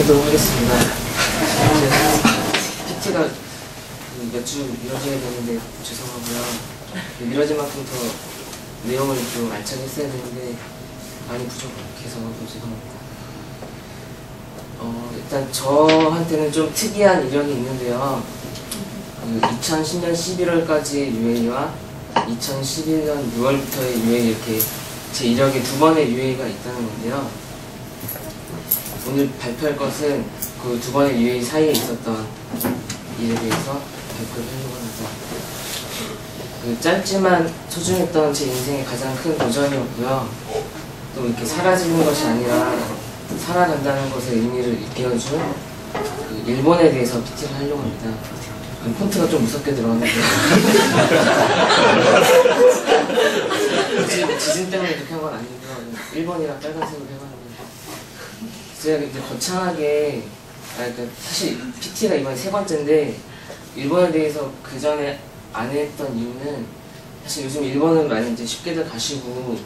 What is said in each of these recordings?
하도록 하겠습니다. PT가 몇 주 미뤄지게 되는데 죄송하고요. 미뤄진 만큼 더 내용을 좀 알차게 했어야 되는데 많이 부족해서 또 죄송합니다. 일단 저한테는 좀 특이한 이력이 있는데요. 2010년 11월까지의 UA와 2011년 6월부터의 UA 이렇게 제 이력에 두 번의 UA가 있다는 건데요. 오늘 발표할 것은 그 두 번의 UA 사이에 있었던 일에 대해서 발표를 하려고 합니다. 짧지만 소중했던 제 인생의 가장 큰 도전이었고요. 또 이렇게 사라지는 것이 아니라 살아간다는 것의 의미를 일깨워준 일본에 대해서 PT를 하려고 합니다. 폰트가 좀 무섭게 들어갔는데 지진 때문에 그렇게 한 건 아니고요. 1번이랑 빨간색으로 해봤는데 제가 이제 거창하게 그러니까 사실 PT가 이번에 세 번째인데 일본에 대해서 그 전에 안 했던 이유는 사실 요즘 일본은 많이 이제 쉽게들 가시고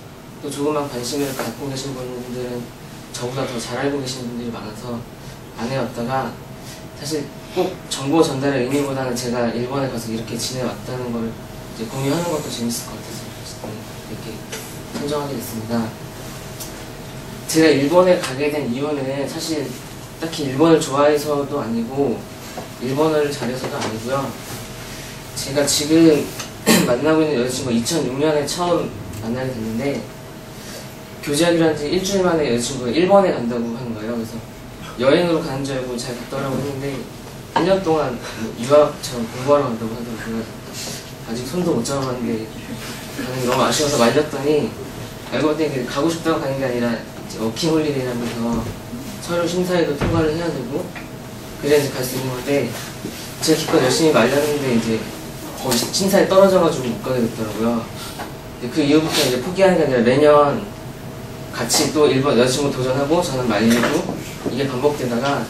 또 조금만 관심을 갖고 계신 분들은 저보다 더 잘 알고 계시는 분들이 많아서 안 해왔다가 사실 꼭 정보 전달의 의미보다는 제가 일본에 가서 이렇게 지내왔다는 걸 이제 공유하는 것도 재밌을 것 같아서 이렇게 선정하게 됐습니다. 제가 일본에 가게 된 이유는 사실 딱히 일본을 좋아해서도 아니고 일본어를 잘해서도 아니고요. 제가 지금 만나고 있는 여자친구가 2006년에 처음 만나게 됐는데 교제하기로 지 일주일 만에 여자친구가 일본에 간다고 하는 거예요. 그래서 여행으로 가는 줄 알고 잘 갔더라고 했는데 1년 동안 뭐 유학처럼 공부하러 간다고 하더라고요. 아직 손도 못 잡아봤는데 가는 게 너무 아쉬워서 말렸더니 알고 봤더니 가고 싶다고 가는 게 아니라 이제 워킹홀리데이라면서 서류 심사에도 통과를 해야 되고 그래야 이제 갈 수 있는 건데 제가 기껏 열심히 말렸는데 이제 거의 심사에 떨어져가지고 못 가게 됐더라고요. 그 이후부터 이제 포기하는 게 아니라 매년 같이 또 일본 여자친구 도전하고 저는 말리고 이게 반복되다가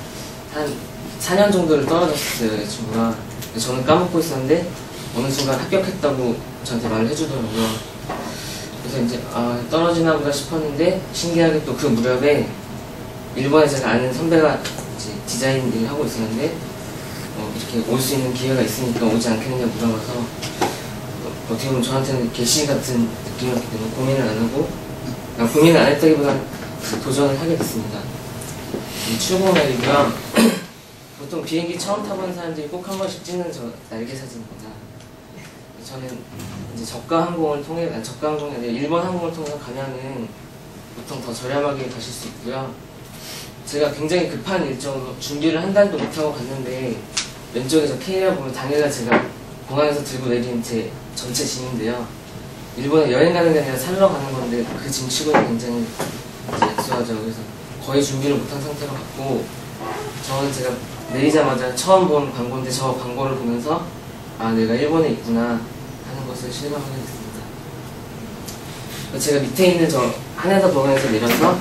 한 4년 정도를 떨어졌어요, 여자친구가. 저는 까먹고 있었는데 어느 순간 합격했다고 저한테 말을 해주더라고요. 그래서 이제 떨어지나 보다 싶었는데 신기하게 또 그 무렵에 일본에 제가 아는 선배가 이제 디자인 일을 하고 있었는데 이렇게 올 수 있는 기회가 있으니까 오지 않겠느냐 물어봐서 어떻게 보면 저한테는 계시 같은 느낌이었기 때문에 고민을 안 하고 고민을 안 했다기보다는 도전을 하게 됐습니다. 출국 날이고요. 보통 비행기 처음 타보는 사람들이 꼭 한 번씩 찍는 날개 사진입니다. 저는 이제 저가 항공을 통해, 저가 항공이 아니라 일본 항공을 통해서 가면은 보통 더 저렴하게 가실 수 있고요. 제가 굉장히 급한 일정으로 준비를 한 달도 못하고 갔는데 왼쪽에서 캐리어 보면 당일날 제가 공항에서 들고 내린 제 전체 짐인데요. 일본에 여행 가는 게 아니라 살러 가는 건데 그 짐 치고는 굉장히 약소하죠. 그래서 거의 준비를 못한 상태로 갔고 저는 제가 내리자마자 처음 본 광고인데 저 광고를 보면서 내가 일본에 있구나 하는 것을 실감하게 됐습니다. 제가 밑에 있는 저 하네다 공항에서 내려서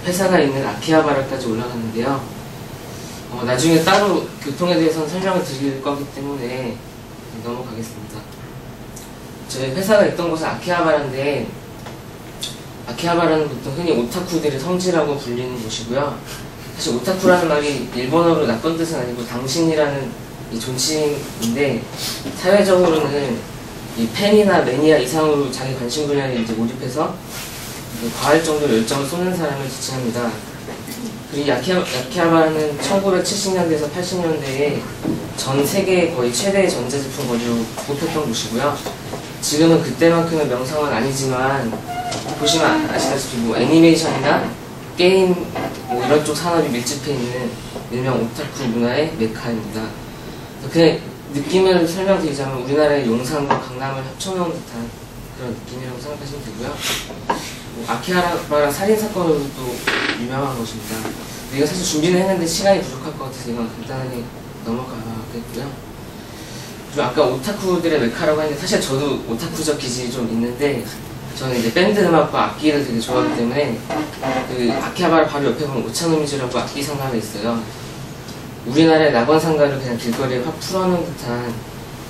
회사가 있는 아키하바라까지 올라갔는데요. 나중에 따로 교통에 대해서는 설명을 드릴 거기 때문에 넘어가겠습니다. 저희 회사가 있던 곳은 아키하바라인데 아키하바라는 보통 흔히 오타쿠들의 성지라고 불리는 곳이고요. 사실 오타쿠라는 말이 일본어로 나쁜 뜻은 아니고 당신이라는 이 존칭인데 사회적으로는 이 팬이나 매니아 이상으로 자기 관심 분야에 이제 몰입해서 과할 정도로 열정을 쏟는 사람을 지칭합니다. 그리고 아키하바라는 1970년대에서 80년대에 전 세계의 거의 최대의 전자제품 거리로 꼽혔던 곳이고요. 지금은 그때만큼의 명성은 아니지만 보시면 아시다시피 뭐 애니메이션이나 게임 뭐 이런 쪽 산업이 밀집해 있는 일명 오타쿠 문화의 메카입니다. 그냥 느낌을 설명드리자면 우리나라의 용산과 강남을 합쳐놓은 듯한 그런 느낌이라고 생각하시면 되고요. 아키하바라 살인사건으로도 유명한 곳입니다. 이거 사실 준비는 했는데 시간이 부족할 것 같아서 이건 간단하게 넘어가겠고요. 그리고 아까 오타쿠들의 메카라고 했는데 사실 저도 오타쿠적 기질이 좀 있는데 저는 이제 밴드 음악과 악기를 되게 좋아하기 때문에 그 아키하바라 바로 옆에 보면 오차노미즈라고 악기 상가가 있어요. 우리나라의 낙원상가를 그냥 길거리에 확 풀어놓은 듯한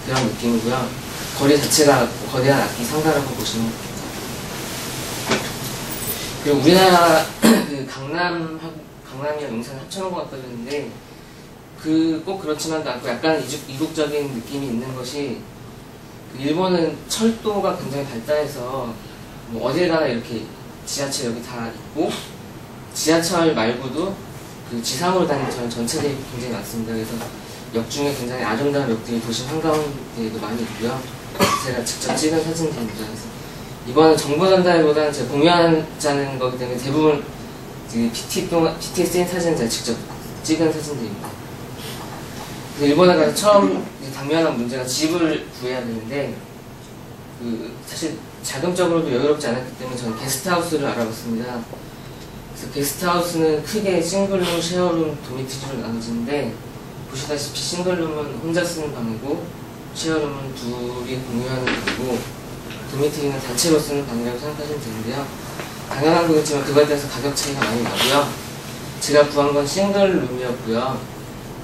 그런 느낌이고요. 거리 자체가 거대한 악기 상가라고 보시면 됩니다. 그리고 우리나라 그 강남이랑 용산을 합쳐놓은 것 같다 그랬는데 그 꼭 그렇지만도 않고 약간 이국적인 느낌이 있는 것이 그 일본은 철도가 굉장히 발달해서 뭐 어딜 가나 이렇게 지하철역이 다 있고 지하철 말고도 그 지상으로 다니는 전차들이 굉장히 많습니다. 그래서 역 중에 굉장히 아름다운 역들이 도시 한가운데에도 많이 있고요. 제가 직접 찍은 사진들입니다. 그래서 이거는 정보 전달보다는 제가 공유하자는 거기 때문에 대부분 PT에 쓰인 사진은 제가 직접 찍은 사진들입니다. 일본에 가서 처음 당면한 문제가 집을 구해야 되는데 사실 자금적으로도 여유롭지 않았기 때문에 저는 게스트하우스를 알아봤습니다. 그래서 게스트하우스는 크게 싱글룸, 쉐어룸, 도미토리로 나눠지는데 보시다시피 싱글룸은 혼자 쓰는 방이고 쉐어룸은 둘이 공유하는 방이고 도미토리는 단체로 쓰는 방이라고 생각하시면 되는데요. 당연한 거겠지만 그거에 따라서 가격 차이가 많이 나고요. 제가 구한 건 싱글룸이었고요.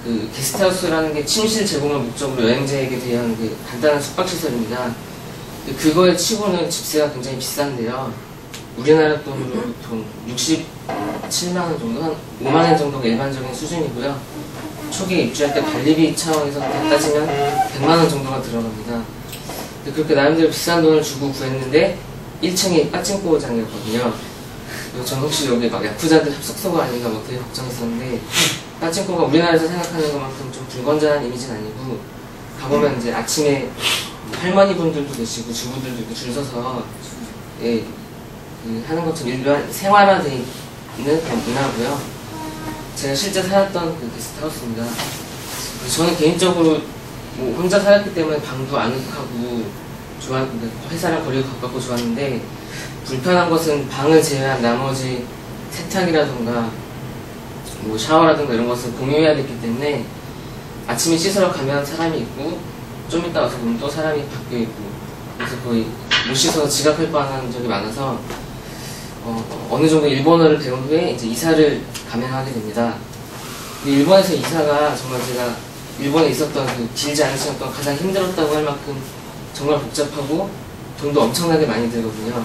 그 게스트하우스라는 게 침실 제공을 목적으로 여행자에게 대한 그 간단한 숙박시설입니다. 그거에 치고는 집세가 굉장히 비싼데요. 우리나라 돈으로 보통 67만원 정도, 한 5만원 정도가 일반적인 수준이고요. 초기에 입주할 때 관리비 차원에서 다 따지면 100만원 정도가 들어갑니다. 그렇게 나름대로 비싼 돈을 주고 구했는데 1층이 빠찡코장이었거든요. 저는 혹시 여기 막 야쿠자들 합숙소가 아닌가 뭐 되게 걱정했었는데 빠찡코가 우리나라에서 생각하는 것만큼 좀 불건전한 이미지는 아니고 가보면 이제 아침에 할머니 분들도 계시고 주부들도 이렇게 줄 서서 예, 하는 것처럼 일반 생활화되어 있는 그런 문화고요. 제가 실제 살았던 그 게스트하우스입니다. 저는 개인적으로 뭐 혼자 살았기 때문에 방도 아늑하고 좋았는데 회사랑 거리가 가깝고 좋았는데 불편한 것은 방을 제외한 나머지 세탁이라던가 뭐 샤워라든가 이런 것을 공유해야 됐기 때문에 아침에 씻으러 가면 사람이 있고 좀 이따 와서 보면 또 사람이 바뀌어 있고 그래서 거의 못 씻어서 지각할 뻔한 적이 많아서 어느 정도 일본어를 배운 후에 이제 이사를 감행하게 됩니다. 일본에서 이사가 정말 제가 일본에 있었던 그 길지 않은 시간 동안 가장 힘들었다고 할 만큼 정말 복잡하고 돈도 엄청나게 많이 들거든요.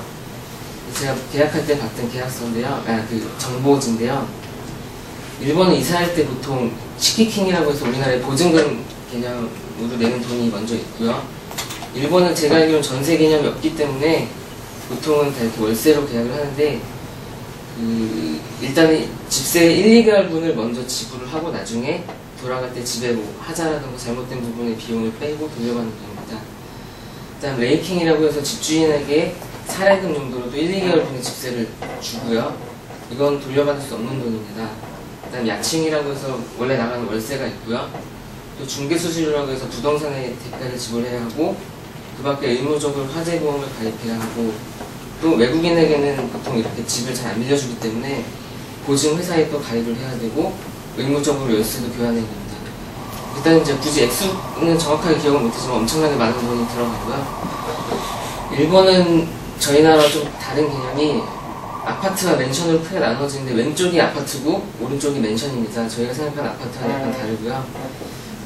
제가 계약할 때 봤던 계약서인데요, 그 정보지인데요. 일본은 이사할 때 보통 시키킹이라고 해서 우리나라의 보증금 개념으로 내는 돈이 먼저 있고요. 일본은 제가 알기로는 전세 개념이 없기 때문에 보통은 다 이렇게 월세로 계약을 하는데 일단은 집세 1, 2개월분을 먼저 지불을 하고 나중에 돌아갈 때 집에 뭐 하자라든가 잘못된 부분의 비용을 빼고 돌려받는 겁니다. 그다음 레이킹이라고 해서 집주인에게 사례금 용도로도 1, 2개월분의 집세를 주고요. 이건 돌려받을 수 없는 돈입니다. 그다음 야칭이라고 해서 원래 나가는 월세가 있고요. 또 중개수수료라고 해서 부동산에 대가를 지불해야 하고 그 밖에 의무적으로 화재보험을 가입해야 하고 또 외국인에게는 보통 이렇게 집을 잘 안 빌려주기 때문에 보증회사에 또 가입을 해야 되고 의무적으로 열쇠도 교환해야 됩니다. 일단 이제 굳이 액수는 정확하게 기억을 못하지만 엄청나게 많은 돈이 들어가고요. 일본은 저희 나라와 좀 다른 개념이 아파트와 맨션으로 크게 나눠지는데 왼쪽이 아파트고 오른쪽이 맨션입니다. 저희가 생각하는 아파트와 약간 다르고요.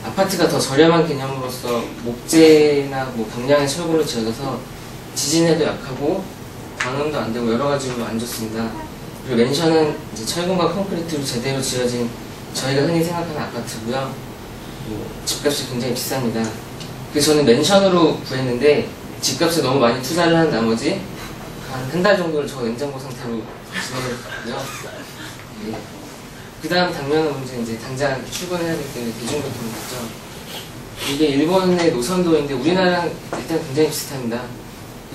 아파트가 더 저렴한 개념으로서 목재나 뭐 강량의 철골로 지어져서 지진에도 약하고 방음도 안 되고 여러 가지로 안 좋습니다. 그리고 맨션은 이제 철근과 콘크리트로 제대로 지어진 저희가 흔히 생각하는 아파트고요. 뭐 집값이 굉장히 비쌉니다. 그래서 저는 맨션으로 구했는데 집값에 너무 많이 투자를 한 나머지 한 달 정도를 저 냉장고 상태로 지내고요. 네. 그 다음 당면한 문제는 이제 당장 출근해야 되기 때문에 대중교통이겠죠. 이게 일본의 노선도인데 우리나라랑 일단 굉장히 비슷합니다.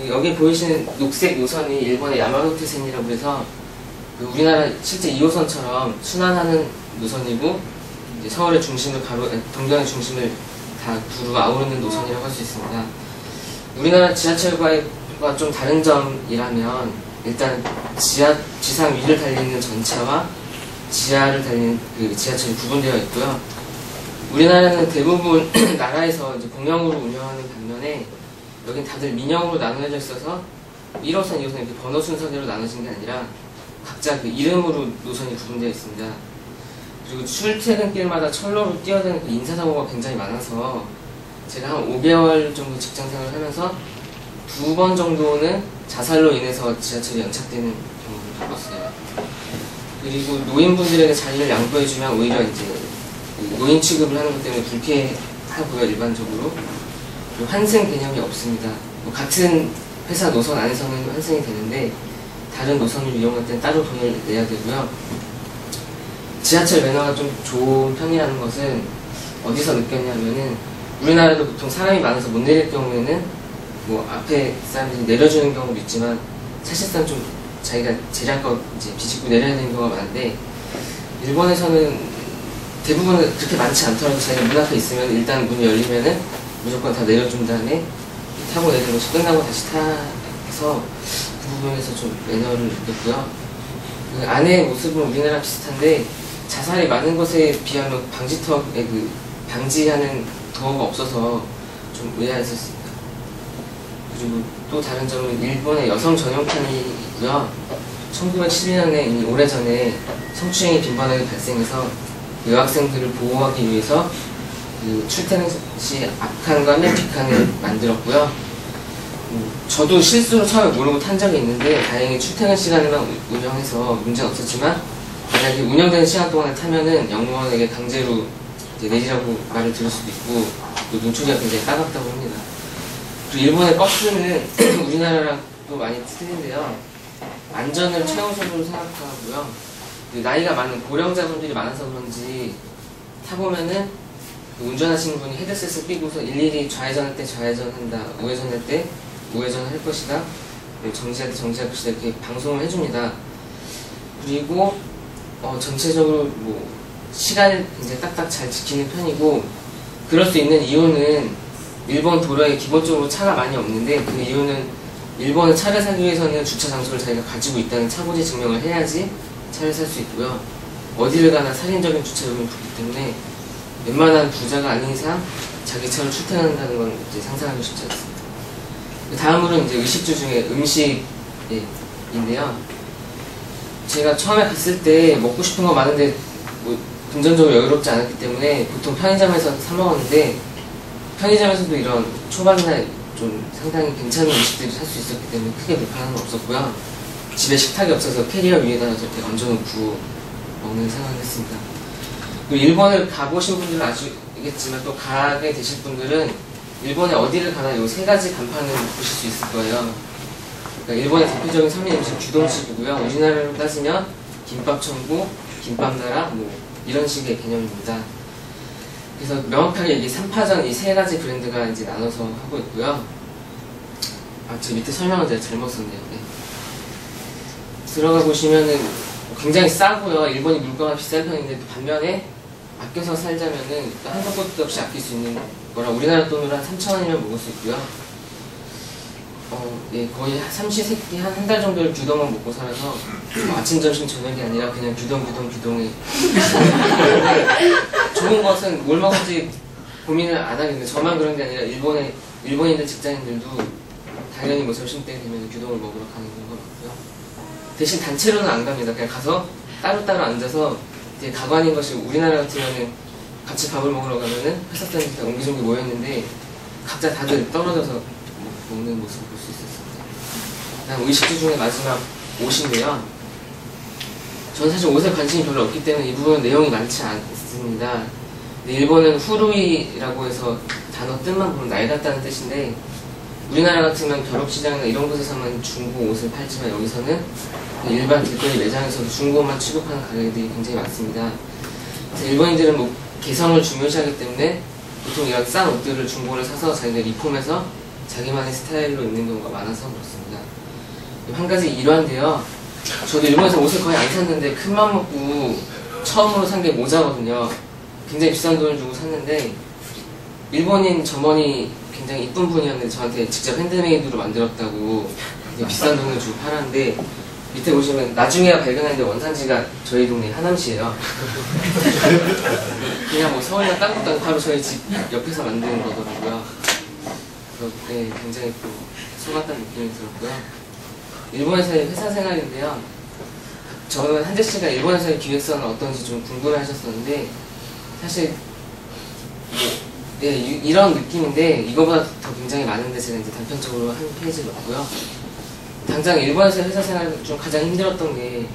여기 보이시는 녹색 노선이 일본의 야마구치센이라고 해서 우리나라 실제 2호선처럼 순환하는 노선이고 이제 서울의 중심을 동경의 중심을 다 두루 아우르는 노선이라고 할 수 있습니다. 우리나라 지하철과 좀 다른 점이라면 일단 지상 위를 달리는 전차와 지하를 달리는 그 지하철이 구분되어 있고요. 우리나라는 대부분 나라에서 이제 공영으로 운영하는 반면에 여긴 다들 민영으로 나누어져 있어서 1호선, 2호선 이렇게 번호 순서대로 나눠진 게 아니라 각자 그 이름으로 노선이 구분되어 있습니다. 그리고 출퇴근길마다 철로로 뛰어드는 그 인사사고가 굉장히 많아서 제가 한 5개월 정도 직장생활을 하면서 2번 정도는 자살로 인해서 지하철이 연착되는 경우를 겪었어요. 그리고 노인분들에게 자리를 양보해주면 오히려 이제 노인 취급을 하는 것 때문에 불쾌하고요, 일반적으로. 그리고 환승 개념이 없습니다. 뭐 같은 회사 노선 안에서는 환승이 되는데 다른 노선을 이용할 때는 따로 돈을 내야 되고요. 지하철 매너가 좀 좋은 편이라는 것은 어디서 느꼈냐면은 우리나라도 보통 사람이 많아서 못 내릴 경우에는 뭐 앞에 사람들이 내려주는 경우도 있지만 사실상 좀 자기가 제량껏 이제 비집고 내려야 되는 경우가 많은데 일본에서는 대부분은 그렇게 많지 않더라도 자기가 문 앞에 있으면 일단 문이 열리면은 무조건 다 내려준 다음에 타고 내리는 것이 끝나고 다시 타서 그 부분에서 좀 매너를 느꼈고요. 그 안의 모습은 우리나라 비슷한데 자살이 많은 것에 비하면 방지턱에 그 방지하는 도어가 없어서 좀 의아했었습니다. 그리고 또 다른 점은 일본의 여성 전용편이고요. 1912년에 이미 오래전에 성추행이 빈번하게 발생해서 여학생들을 보호하기 위해서 그 출퇴근 시 앞칸과 맨 뒷칸을 만들었고요. 저도 실수로 처음에 모르고 탄 적이 있는데 다행히 출퇴근 시간에만 운영해서 문제는 없었지만 만약에 운영되는 시간 동안에 타면은 영무원에게 강제로 이제 내리라고 말을 들을 수도 있고 또 눈초리가 굉장히 따갑다고 합니다. 그리고 일본의 버스는 우리나라랑 또 많이 틀린데요. 안전을 최우선으로 생각하고요. 나이가 많은 고령자분들이 많아서 그런지 타보면은 운전하시는 분이 헤드셋을 끼고서 일일이 좌회전할 때 좌회전한다, 우회전할 때 우회전을 할 것이다, 정지할 때 정지할 것이다 이렇게 방송을 해줍니다. 그리고 전체적으로 뭐 시간을 이제 딱딱 잘 지키는 편이고 그럴 수 있는 이유는 일본 도로에 기본적으로 차가 많이 없는데 그 이유는 일본은 차를 사기 위해서는 주차 장소를 자기가 가지고 있다는 차고지 증명을 해야지 차를 살 수 있고요. 어디를 가나 살인적인 주차 요금이 붙기 때문에 웬만한 부자가 아닌 이상 자기 차로 출퇴근한다는 건 이제 상상하기 쉽지 않습니다. 다음으로는 이제 의식주 중에 음식인데요. 제가 처음에 갔을 때 먹고 싶은 거 많은데 뭐 금전적으로 여유롭지 않았기 때문에 보통 편의점에서 사 먹었는데 편의점에서도 이런 초밥이나 좀 상당히 괜찮은 음식들을 살 수 있었기 때문에 크게 불편한 건 없었고요. 집에 식탁이 없어서 캐리어 위에다가 이렇게 얹어놓고 먹는 생각을 했습니다. 그리고 일본을 가보신 분들은 아시겠지만 또 가게 되실 분들은 일본에 어디를 가나 이 세 가지 간판을 보실 수 있을 거예요. 그러니까 일본의 대표적인 서민 음식 규동식이고요. 우리나라로 따지면 김밥천국, 김밥나라 뭐 이런 식의 개념입니다. 그래서 명확하게 이 3파전 이 세 가지 브랜드가 이제 나눠서 하고 있고요. 저 밑에 설명을 제가 잘못 썼네요. 네. 들어가 보시면은 굉장히 싸고요. 일본이 물가가 비싼 편인데 또 반면에 아껴서 살자면은 한도 끝도 없이 아낄 수 있는 거라 우리나라 돈으로 한 3,000원이면 먹을 수 있고요. 예, 거의 삼시세끼 한 달 정도를 규동만 먹고 살아서 아침, 점심, 저녁이 아니라 그냥 규동에 좋은 것은 뭘 먹을지 고민을 안 하겠는데 저만 그런 게 아니라 일본인들 직장인들도 당연히 뭐 점심때 되면 규동을 먹으러 가는 경우가 많고요. 대신 단체로는 안 갑니다. 그냥 가서 따로따로 앉아서 이제 가관인 것이 우리나라 같으면은 같이 밥을 먹으러 가면은 회사 사람들이 다 옹기종기 모였는데 각자 다들 떨어져서 먹는 모습을 볼 수 있었습니다. 그다음 의식주 중에 마지막 옷인데요. 저는 사실 옷에 관심이 별로 없기 때문에 이 부분 내용이 많지 않습니다. 근데 일본은 후루이라고 해서 단어 뜻만 보면 낡았다는 뜻인데 우리나라 같으면 벼룩시장이나 이런 곳에서만 중고 옷을 팔지만 여기서는 일반 길거리 매장에서도 중고 옷만 취급하는 가게들이 굉장히 많습니다. 그래서 일본인들은 뭐 개성을 중요시하기 때문에 보통 이런 싼 옷들을 중고를 사서 자기가 리폼해서 자기만의 스타일로 입는 경우가 많아서 그렇습니다. 한 가지 일화인데요. 저도 일본에서 옷을 거의 안 샀는데 큰맘 먹고 처음으로 산 게 모자거든요. 굉장히 비싼 돈을 주고 샀는데 일본인 점원이 굉장히 이쁜 분이었는데 저한테 직접 핸드메이드로 만들었다고 비싼 돈을 주고 팔았는데 밑에 보시면 나중에 발견했는데 원산지가 저희 동네 하남시예요. 그냥 뭐 서울이나 딴 것도 아니고 바로 저희 집 옆에서 만드는 거더라고요. 그래서 네, 굉장히 또 속았다는 느낌이 들었고요. 일본에서의 회사 생활인데요. 저는 한재 씨가 일본에서의 기획서는 어떤지 좀 궁금해 하셨었는데 사실 네, 이런 느낌인데 이거보다 더 굉장히 많은데 제가 이제 단편적으로 한 페이지를 넣었고요. 당장 일본에서 회사 생활 중 가장 힘들었던 게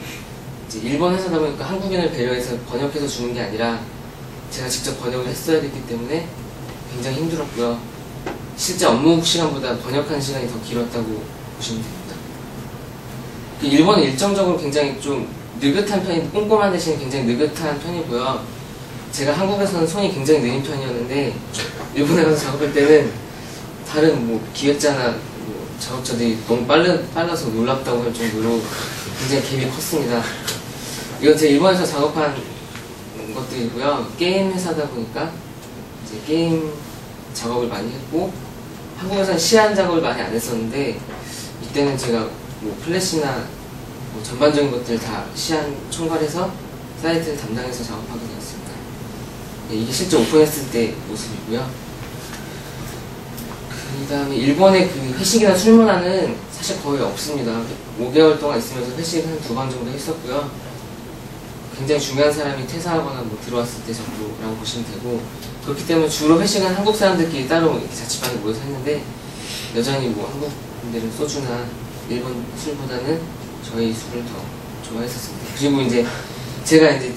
이제 일본 회사다 보니까 한국인을 배려해서 번역해서 주는 게 아니라 제가 직접 번역을 했어야 됐기 때문에 굉장히 힘들었고요. 실제 업무 시간보다 번역하는 시간이 더 길었다고 보시면 됩니다. 일본은 일정적으로 굉장히 좀 느긋한 편이, 꼼꼼한 대신 굉장히 느긋한 편이고요. 제가 한국에서는 손이 굉장히 느린 편이었는데 일본에 가서 작업할 때는 다른 뭐 기획자나 뭐 작업자들이 너무 빨라서 놀랍다고 할 정도로 굉장히 갭이 컸습니다. 이건 제가 일본에서 작업한 것들이고요. 게임 회사다 보니까 이제 게임 작업을 많이 했고, 한국에서는 시안 작업을 많이 안 했었는데 이때는 제가 뭐 플래시나 뭐 전반적인 것들 다 시안 총괄해서 사이트를 담당해서 작업하게 되었습니다. 네, 이게 실제 오픈했을 때 모습이고요. 그 다음에 일본의 그 회식이나 술 문화는 사실 거의 없습니다. 5개월 동안 있으면서 회식 한 2번 정도 했었고요. 굉장히 중요한 사람이 퇴사하거나 뭐 들어왔을 때 정도라고 보시면 되고, 그렇기 때문에 주로 회식은 한국 사람들끼리 따로 이렇게 자취방에 모여서 했는데, 여전히 뭐 한국 분들은 소주나 일본 술보다는 저희 술을 더 좋아했었습니다. 그리고 이제 제가 이제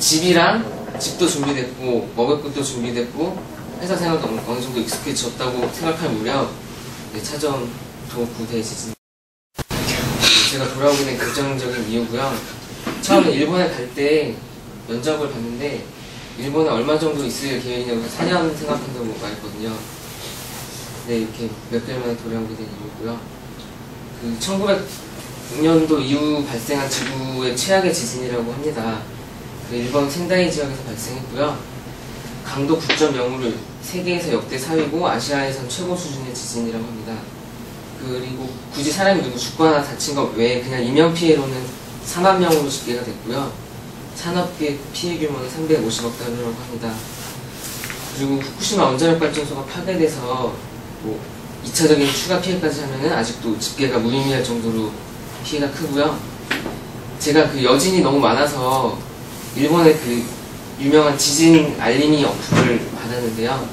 집도 준비됐고 먹을 것도 준비됐고 회사 생활도 어느 정도 익숙해졌다고 생각할 무렵 찾아온 도쿠대 지진, 제가 돌아오게 된 결정적인 이유고요. 처음에 일본에 갈 때 면접을 봤는데 일본에 얼마 정도 있을 계획이냐고 4년 생각한다고 말했거든요. 네, 이렇게 몇 개월 만에 돌아오게 된 이유고요. 그 1900년도 이후 발생한 지구의 최악의 지진이라고 합니다. 그 일본 센다이 지역에서 발생했고요. 강도 9.0으로 세계에서 역대 4위고 아시아에선 최고 수준의 지진이라고 합니다. 그리고 굳이 사람이 누구 죽거나 다친 것 외에 그냥 인명피해로는 4만 명으로 집계가 됐고요. 산업계 피해 규모는 350억 달러라고 합니다. 그리고 후쿠시마 원자력발전소가 파괴돼서 뭐 2차적인 추가 피해까지 하면은 아직도 집계가 무의미할 정도로 피해가 크고요. 제가 그 여진이 너무 많아서 일본의 그 유명한 지진 알림이 어플을 받았는데요.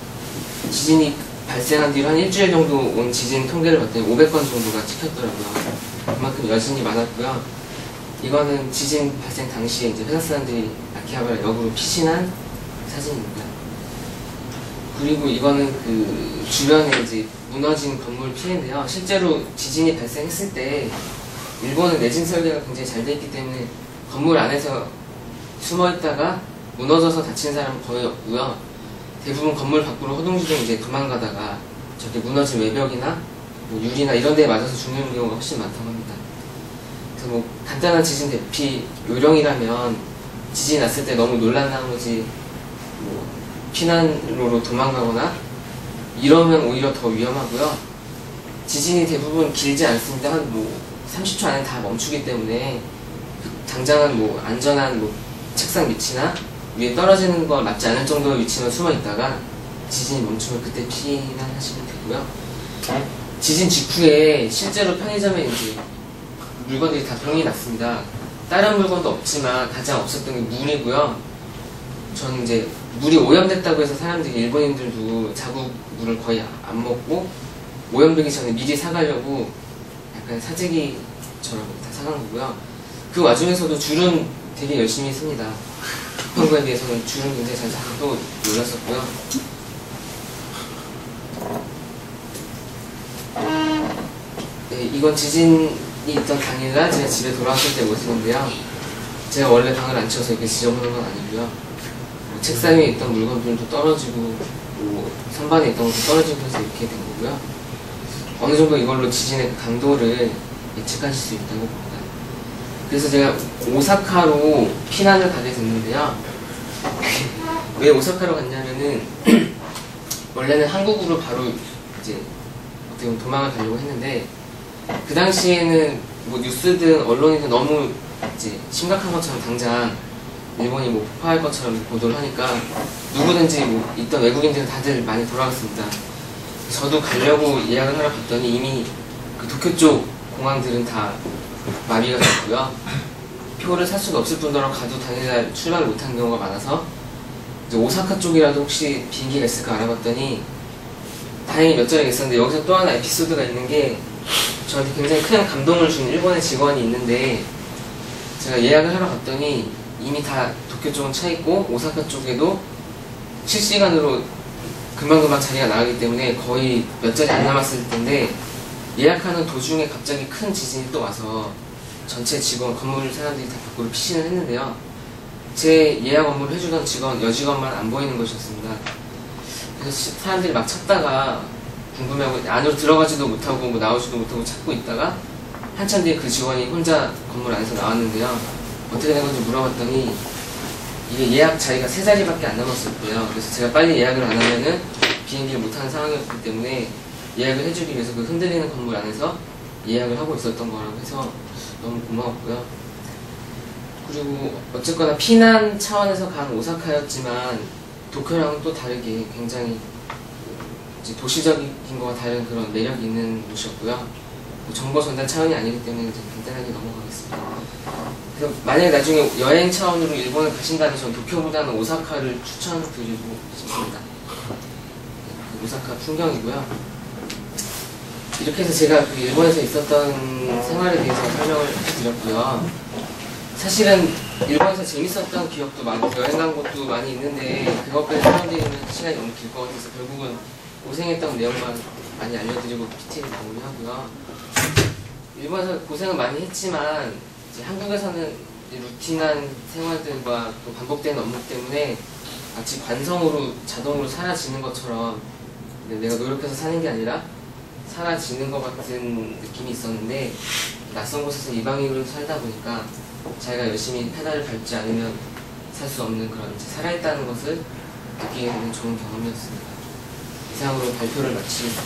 지진이 발생한 뒤로 한 일주일 정도 온 지진 통계를 봤더니 500건 정도가 찍혔더라고요. 그만큼 여진이 많았고요. 이거는 지진 발생 당시에 이제 회사 사람들이 아키하바라 역으로 피신한 사진입니다. 그리고 이거는 그 주변에 이제 무너진 건물 피해인데요. 실제로 지진이 발생했을 때 일본은 내진 설계가 굉장히 잘 돼 있기 때문에 건물 안에서 숨어 있다가 무너져서 다친 사람은 거의 없고요. 대부분 건물 밖으로 허둥지둥 이제 도망가다가 저렇게 무너진 외벽이나 뭐 유리나 이런 데에 맞아서 죽는 경우가 훨씬 많다고 합니다. 그래서 뭐 간단한 지진 대피 요령이라면 지진이 났을 때 너무 놀란 나머지 뭐 피난로로 도망가거나 이러면 오히려 더 위험하고요. 지진이 대부분 길지 않습니다. 한 뭐 30초 안에 다 멈추기 때문에 당장은 뭐 안전한 뭐 책상 밑이나 위에 떨어지는 거 맞지 않을 정도의 위치만 숨어 있다가 지진이 멈추면 그때 피난하시면 되고요. 지진 직후에 실제로 편의점에 이제 물건들이 다 병이 났습니다. 다른 물건도 없지만 가장 없었던 게 물이고요. 저는 이제 물이 오염됐다고 해서 사람들이, 일본인들도 자국 물을 거의 안 먹고 오염되기 전에 미리 사가려고 약간 사재기처럼 다 사간 거고요. 그 와중에서도 줄은 되게 열심히 씁니다. 급한 거에 비해서는 줄은 굉장히 잘 사서 또 놀랐었고요. 네, 이건 지진이 있던 당일날 제가 집에 돌아왔을 때 모습인데요. 제가 원래 방을 안 치워서 이렇게 지저분한 건 아니고요. 뭐 책상 위에 있던 물건들도 떨어지고 뭐 선반에 있던 것도 떨어지고 해서 이렇게 된 거고요. 어느 정도 이걸로 지진의 강도를 예측하실 수 있다고 봅니다. 그래서 제가 오사카로 피난을 가게 됐는데요. 왜 오사카로 갔냐면은 원래는 한국으로 바로 이제 어떻게 보면 도망을 가려고 했는데, 그 당시에는 뭐 뉴스든 언론이든 너무 이제 심각한 것처럼 당장 일본이 뭐 폭파할 것처럼 보도를 하니까 누구든지 뭐 있던 외국인들은 다들 많이 돌아갔습니다. 저도 가려고 예약을 하러 갔더니 이미 그 도쿄 쪽 공항들은 다 마비가 됐고요. 표를 살 수가 없을 뿐더러 가도 당일날 출발을 못한 경우가 많아서 이제 오사카 쪽이라도 혹시 비행기가 있을까 알아봤더니 다행히 몇 자리가 있었는데, 여기서 또 하나 에피소드가 있는 게 저한테 굉장히 큰 감동을 준 일본의 직원이 있는데, 제가 예약을 하러 갔더니 이미 다 도쿄 쪽은 차 있고 오사카 쪽에도 실시간으로 금방금방 자리가 나가기 때문에 거의 몇 자리 안 남았을 텐데, 예약하는 도중에 갑자기 큰 지진이 또 와서 전체 직원, 건물 사람들이 다 밖으로 피신을 했는데요. 제 예약 업무를 해주던 여직원만 안 보이는 것이었습니다. 그래서 사람들이 막 찾다가 궁금해하고 안으로 들어가지도 못하고 뭐 나오지도 못하고 찾고 있다가 한참 뒤에 그 직원이 혼자 건물 안에서 나왔는데요. 어떻게 된 건지 물어봤더니 이게 예약 자리가 3자리밖에 안 남았었고요. 그래서 제가 빨리 예약을 안 하면은 비행기를 못하는 상황이었기 때문에 예약을 해주기 위해서 그 흔들리는 건물 안에서 예약을 하고 있었던 거라고 해서 너무 고마웠고요. 그리고 어쨌거나 피난 차원에서 간 오사카였지만 도쿄랑은 또 다르게 굉장히 이제 도시적인 것과 다른 그런 매력이 있는 곳이었고요. 정보 전달 차원이 아니기 때문에 좀 간단하게 넘어가겠습니다. 그래서 만약에 나중에 여행 차원으로 일본을 가신다면 저는 도쿄보다는 오사카를 추천드리고 싶습니다. 오사카 풍경이고요. 이렇게 해서 제가 그 일본에서 있었던 생활에 대해서 설명을 해드렸고요. 사실은 일본에서 재밌었던 기억도 많고 여행 간 곳도 많이 있는데 그것까지 설명드리면 시간이 너무 길 것 같아서 결국은 고생했던 내용만 많이 알려드리고 PT를 마무리하고요. 일본에서 고생은 많이 했지만 이제 한국에서는 루틴한 생활들과 또 반복되는 업무 때문에 마치 관성으로 자동으로 사라지는 것처럼 내가 노력해서 사는 게 아니라 사라지는 것 같은 느낌이 있었는데, 낯선 곳에서 이방인으로 살다 보니까 자기가 열심히 페달을 밟지 않으면 살 수 없는 그런 살아있다는 것을 느끼게 되는 좋은 경험이었습니다. 이상으로 발표를 마치겠습니다.